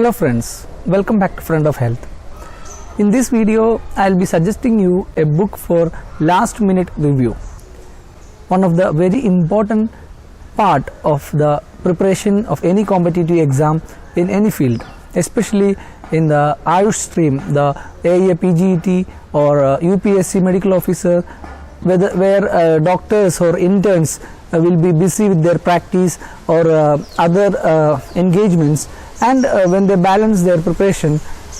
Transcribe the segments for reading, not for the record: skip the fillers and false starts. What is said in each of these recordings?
Hello friends, welcome back to Friend of Health. In this video, I'll be suggesting you a book for last minute review. One of the very important part of the preparation of any competitive exam in any field, especially in the Ayush stream, the AIA PGET or UPSC medical officer, where doctors or interns will be busy with their practice or other engagements, and when they balance their preparation,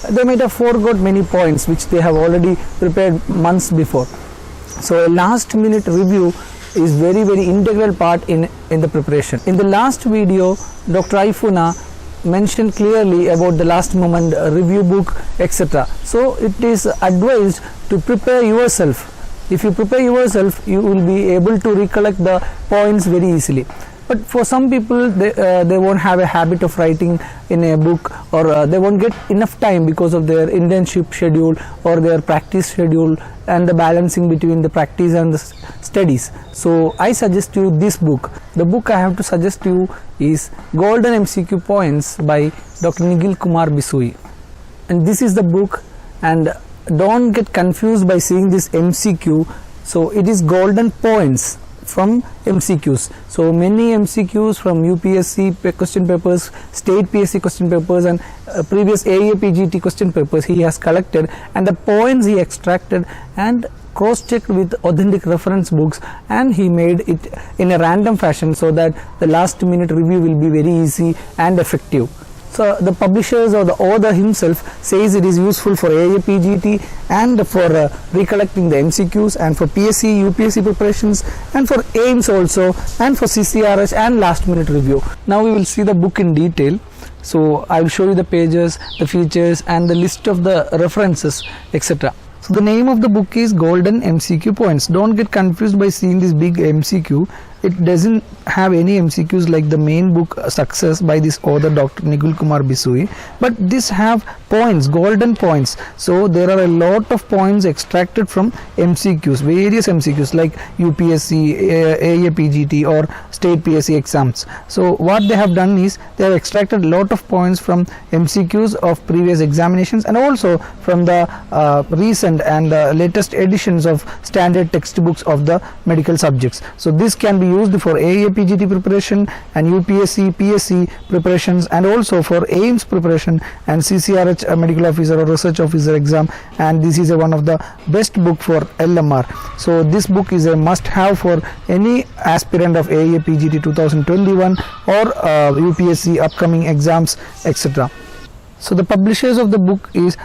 they might have forgot many points which they have already prepared months before. So a last minute review is very integral part in the preparation. In the last video, Dr. Aifuna mentioned clearly about the last moment review book, etc. So it is advised to prepare yourself. If you prepare yourself, you will be able to recollect the points very easily. But for some people, they won't have a habit of writing in a book, or they won't get enough time because of their internship schedule or their practice schedule and the balancing between the practice and the studies. So I suggest you this book. The book I have to suggest you is Golden MCQ Points by Dr. Nikhil Kumar Bisui. And this is the book, and don't get confused by seeing this MCQ. So it is golden points from MCQs. So many MCQs from UPSC question papers, state PSC question papers, and previous AIA PGT question papers he has collected, and the points he extracted and cross-checked with authentic reference books, and he made it in a random fashion so that the last minute review will be very easy and effective. So the publishers or the author himself says it is useful for AIA PGT and for recollecting the MCQs, and for PSC, UPSC preparations, and for AIMS also, and for CCRH and last minute review. Now we will see the book in detail. So I will show you the pages, the features, and the list of the references, etc. So the name of the book is Golden MCQ Points. Don't get confused by seeing this big MCQ. It doesn't have any MCQs like the main book Success by this author Dr. Nikhil Kumar Bisui, but this have points, golden points. So there are a lot of points extracted from MCQs, various MCQs like UPSC, AIA PGT or state PSC exams. So what they have done is they have extracted a lot of points from MCQs of previous examinations, and also from the recent and latest editions of standard textbooks of the medical subjects. So this can be used for AIA PGT preparation and UPSC, PSC preparations, and also for AIMS preparation and CCRH medical officer or research officer exam, and this is one of the best book for LMR. So this book is a must have for any aspirant of AIA PGT 2021 or UPSC upcoming exams, etc. So the publishers of the book is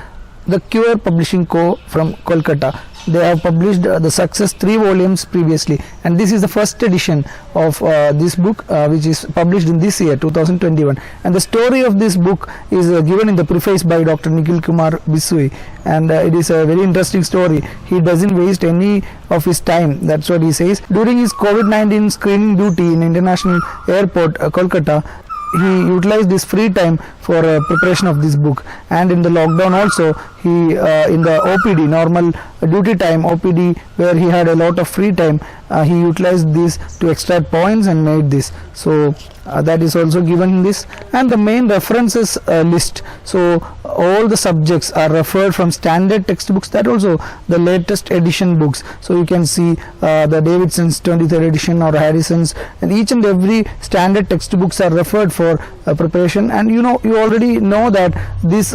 the Cure Publishing Co. from Kolkata. They have published the Success 3 volumes previously, and this is the first edition of this book which is published in this year 2021, and the story of this book is given in the preface by Dr. Nikhil Kumar Bisui, and it is a very interesting story. He doesn't waste any of his time, that's what he says. During his COVID-19 screening duty in International Airport, Kolkata, he utilized this free time for preparation of this book, and in the lockdown also he in the OPD, normal duty time OPD, where he had a lot of free time, he utilized this to extract points and made this. So that is also given in this, and the main references list. So all the subjects are referred from standard textbooks, that also the latest edition books. So you can see the Davidson's 23rd edition or Harrison's, and each and every standard textbooks are referred for preparation. And you already know that this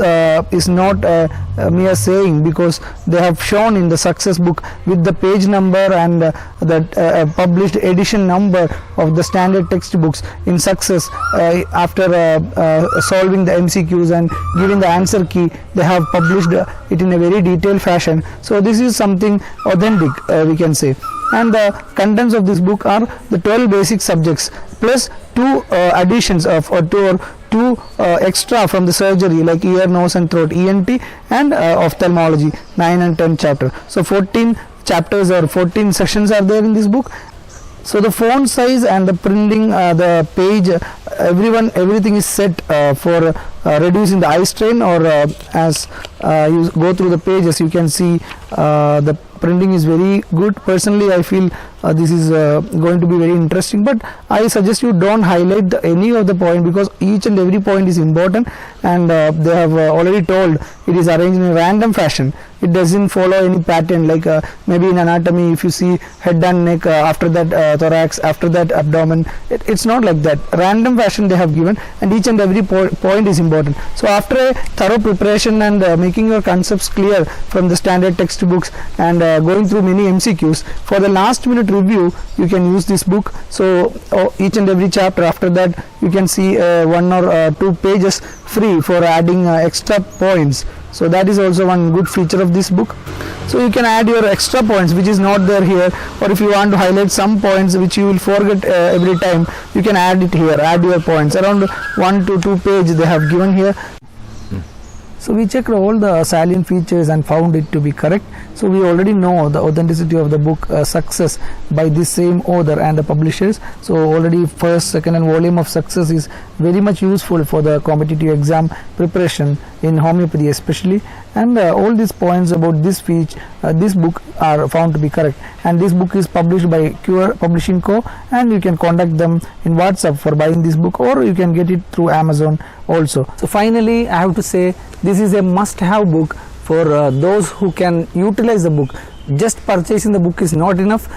is not mere saying, because they have shown in the Success book with the page number and that published edition number of the standard textbooks in Success. After solving the MCQs and giving the answer key, they have published it in a very detailed fashion. So this is something authentic, we can say. And the contents of this book are the 12 basic subjects plus 2 additions of two extra from the surgery like ear, nose and throat, ENT, and ophthalmology, 9 and 10 chapter. So 14 chapters or 14 sessions are there in this book. So the font size and the printing, the page, everything is set for reducing the eye strain, or as you go through the pages you can see the printing is very good. Personally I feel this is going to be very interesting, but I suggest you don't highlight any of the point, because each and every point is important. and they have already told it is arranged in a random fashion. It doesn't follow any pattern like maybe in anatomy if you see head and neck, after that thorax, after that abdomen. It's not like that. Random fashion they have given, and each and every point is important. So after a thorough preparation and making your concepts clear from the standard textbooks and going through many MCQs, for the last minute review you can use this book. So each and every chapter after that you can see 1 or 2 pages free for adding extra points. So that is also one good feature of this book. So you can add your extra points which is not there here, or if you want to highlight some points which you will forget every time, you can add it here, add your points. Around 1 to 2 pages they have given here. So we checked all the salient features and found it to be correct. So we already know the authenticity of the book Success by this same author and the publishers. So already first, second and volume of Success is very much useful for the competitive exam preparation in homeopathy especially, and all these points about this book are found to be correct. And this book is published by Cure Publishing Co, and you can contact them in WhatsApp for buying this book, or you can get it through Amazon also. So finally I have to say this is a must-have book for those who can utilize the book. Just purchasing the book is not enough,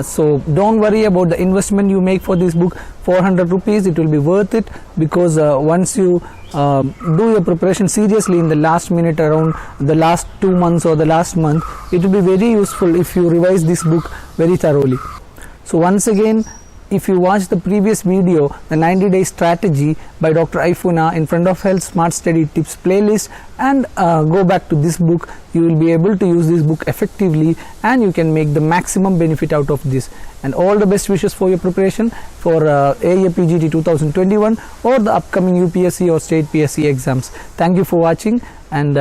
so don't worry about the investment you make for this book. 400 rupees, it will be worth it, because once you do your preparation seriously in the last minute, around the last 2 months or the last month, it will be very useful if you revise this book very thoroughly. So once again, if you watch the previous video, the 90-day strategy by Dr. Ifuna in Friend of Health Smart Study Tips playlist, and go back to this book, you will be able to use this book effectively and you can make the maximum benefit out of this. And all the best wishes for your preparation for AIA PGT 2021 or the upcoming UPSC or state PSC exams. Thank you for watching, and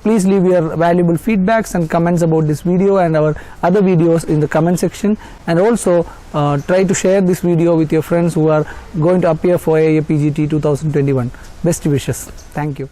please leave your valuable feedbacks and comments about this video and our other videos in the comment section, and also try to share this video with your friends who are going to appear for AIA PGT 2021. Best wishes. Thank you.